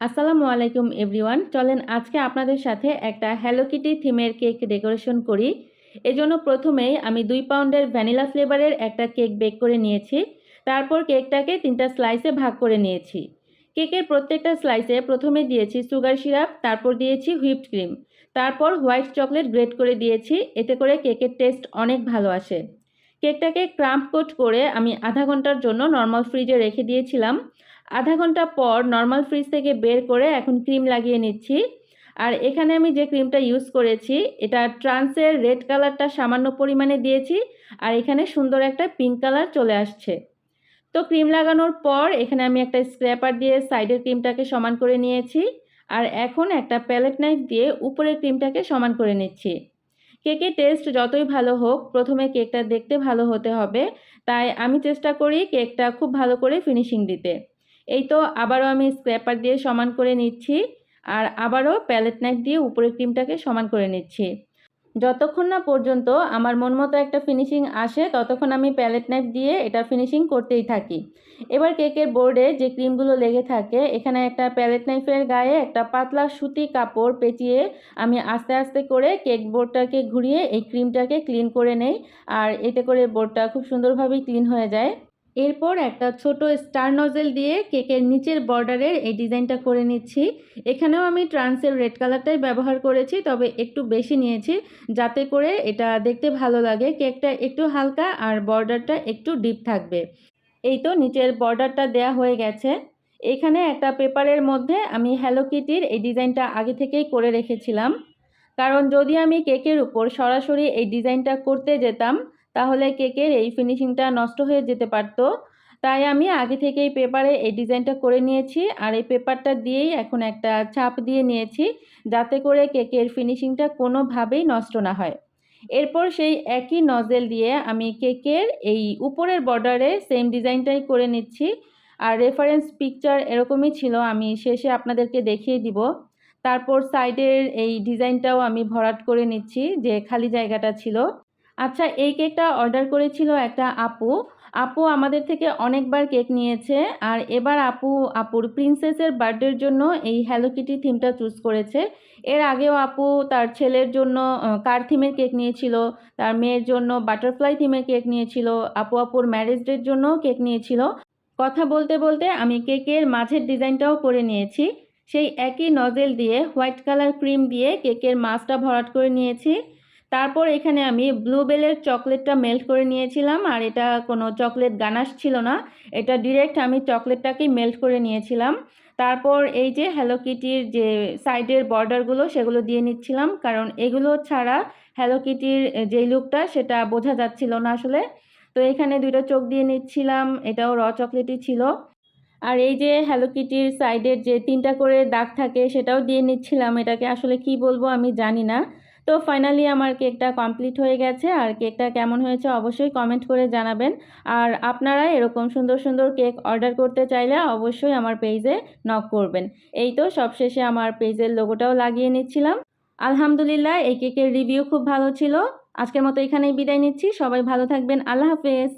আসসালামু আলাইকুম এভরিওয়ান। চলেন আজকে আপনাদের সাথে একটা হ্যালো কিটি থিমের কেক ডেকোরেশন করি। এজন্য প্রথমেই আমি 2 পাউন্ডের ভ্যানিলা ফ্লেভারের একটা কেক বেক করে নিয়েছি। তারপর কেকটাকে 3টা স্লাইসে ভাগ করে নিয়েছি। কেকের প্রত্যেকটা স্লাইসে প্রথমে দিয়েছি সুগার সিরাপ, তারপর দিয়েছি হুইপড ক্রিম, তারপর হোয়াইট চকলেট গ্রেট করে দিয়েছি। এতে করে কেকের টেস্ট অনেক ভালো আসে। কেকটাকে ক্রাম্প কোট করে আমি আধা ঘন্টার জন্য নর্মাল ফ্রিজে রেখে দিয়েছিলাম। আধা ঘন্টা পর নর্মাল ফ্রিজ থেকে বের করে এখন ক্রিম লাগিয়ে নিচ্ছি। আর এখানে আমি যে ক্রিমটা ইউজ করেছি এটা ট্রান্সের রেড কালারটা সামান্য পরিমাণে দিয়েছি, আর এখানে সুন্দর একটা পিঙ্ক কালার চলে আসছে। তো ক্রিম লাগানোর পর এখানে আমি একটা স্ক্র্যাপার দিয়ে সাইডের ক্রিমটাকে সমান করে নিয়েছি, আর এখন একটা প্যালেট নাইফ দিয়ে উপরের ক্রিমটাকে সমান করে নিচ্ছি। কেকের টেস্ট যতই ভালো হোক, প্রথমে কেকটা দেখতে ভালো হতে হবে, তাই আমি চেষ্টা করি কেকটা খুব ভালো করে ফিনিশিং দিতে। এই তো আবারও আমি স্ক্র্যাপার দিয়ে সমান করে নিচ্ছি, আর আবারও প্যালেট নাইফ দিয়ে উপরের ক্রিমটাকে সমান করে নিচ্ছি। যতক্ষণ না পর্যন্ত আমার মন মতো একটা ফিনিশিং আসে ততক্ষণ আমি প্যালেট নাইফ দিয়ে এটা ফিনিশিং করতেই থাকি। এবার কেকের বোর্ডে যে ক্রিমগুলো লেগে থাকে এখানে একটা প্যালেট নাইফের গায়ে একটা পাতলা সুতি কাপড় পেঁচিয়ে আমি আস্তে আস্তে করে কেক বোর্ডটাকে ঘুরিয়ে এই ক্রিমটাকে ক্লিন করে নেই, আর এতে করে বোর্ডটা খুব সুন্দরভাবেই ক্লিন হয়ে যায়। এরপর একটা ছোট স্টার নজেল দিয়ে কেকের নিচের বর্ডারের এই ডিজাইনটা করে নিচ্ছি। এখানেও আমি ট্রান্সের রেড কালারটাই ব্যবহার করেছি, তবে একটু বেশি নিয়েছি যাতে করে এটা দেখতে ভালো লাগে। কেকটা একটু হালকা আর বর্ডারটা একটু ডিপ থাকবে। এই তো নিচের বর্ডারটা দেয়া হয়ে গেছে। এখানে একটা পেপারের মধ্যে আমি হ্যালো কিটির এই ডিজাইনটা আগে থেকেই করে রেখেছিলাম, কারণ যদি আমি কেকের উপর সরাসরি এই ডিজাইনটা করতে যেতাম তাহলে কেকের এই ফিনিশিংটা নষ্ট হয়ে যেতে পারত। তাই আমি আগে থেকেই পেপারে এই ডিজাইনটা করে নিয়েছি, আর এই পেপারটা দিয়েই এখন একটা ছাপ দিয়ে নিয়েছি যাতে করে কেকের ফিনিশিংটা কোনোভাবেই নষ্ট না হয়। এরপর সেই একই নজেল দিয়ে আমি কেকের এই উপরের বর্ডারে সেম ডিজাইনটাই করে নিচ্ছি। আর রেফারেন্স পিকচার এরকমই ছিল, আমি শেষে আপনাদেরকে দেখিয়ে দিব। তারপর সাইডের এই ডিজাইনটাও আমি ভরাট করে নিচ্ছি যে খালি জায়গাটা ছিল। আচ্ছা, এই কেকটা অর্ডার করেছিল একটা আপু। আপু আমাদের থেকে অনেকবার কেক নিয়েছে, আর এবার আপুর প্রিন্সেসের বার্থডের জন্য এই হ্যালো কিটি থিমটা চুজ করেছে। এর আগেও আপু তার ছেলের জন্য কার থিমের কেক নিয়েছিল, তার মেয়ের জন্য বাটারফ্লাই থিমের কেক নিয়েছিল, আপুর ম্যারেজ ডের জন্যও কেক নিয়েছিল। কথা বলতে বলতে আমি কেকের মাঝের ডিজাইনটাও করে নিয়েছি। সেই একই নজেল দিয়ে হোয়াইট কালার ক্রিম দিয়ে কেকের মাঝটা ভরাট করে নিয়েছি। তারপর এখানে আমি ব্লুবেলের চকলেটটা মেল্ট করে নিয়েছিলাম, আর এটা কোনো চকলেট গানাশ ছিল না, এটা ডিরেক্ট আমি চকলেটটাকেই মেল্ট করে নিয়েছিলাম। তারপর এই যে হ্যালো কিটির যে সাইডের বর্ডারগুলো সেগুলো দিয়ে নিচ্ছিলাম, কারণ এগুলো ছাড়া হ্যালো কিটির যেই লুকটা সেটা বোঝা যাচ্ছিল না আসলে। তো এখানে 2টা চোখ দিয়ে নিচ্ছিলাম, এটাও র চকলেটই ছিল। আর এই যে হ্যালো কিটির সাইডের যে 3টা করে দাগ থাকে সেটাও দিয়ে নিচ্ছিলাম, এটাকে আসলে কি বলবো আমি জানি না। তো ফাইনালি আমার কেকটা কমপ্লিট হয়ে গেছে, আর কেকটা কেমন হয়েছে অবশ্যই কমেন্ট করে জানাবেন। আর আপনারা এরকম সুন্দর সুন্দর কেক অর্ডার করতে চাইলে অবশ্যই আমার পেজে নক করবেন। এই তো সবশেষে আমার পেজের লোগোটাও লাগিয়ে নিচ্ছিলাম। আলহামদুলিল্লাহ, এই কেকের রিভিউ খুব ভালো ছিল। আজকের মতো এখানেই বিদায় নিচ্ছি। সবাই ভালো থাকবেন। আল্লাহ হাফেজ।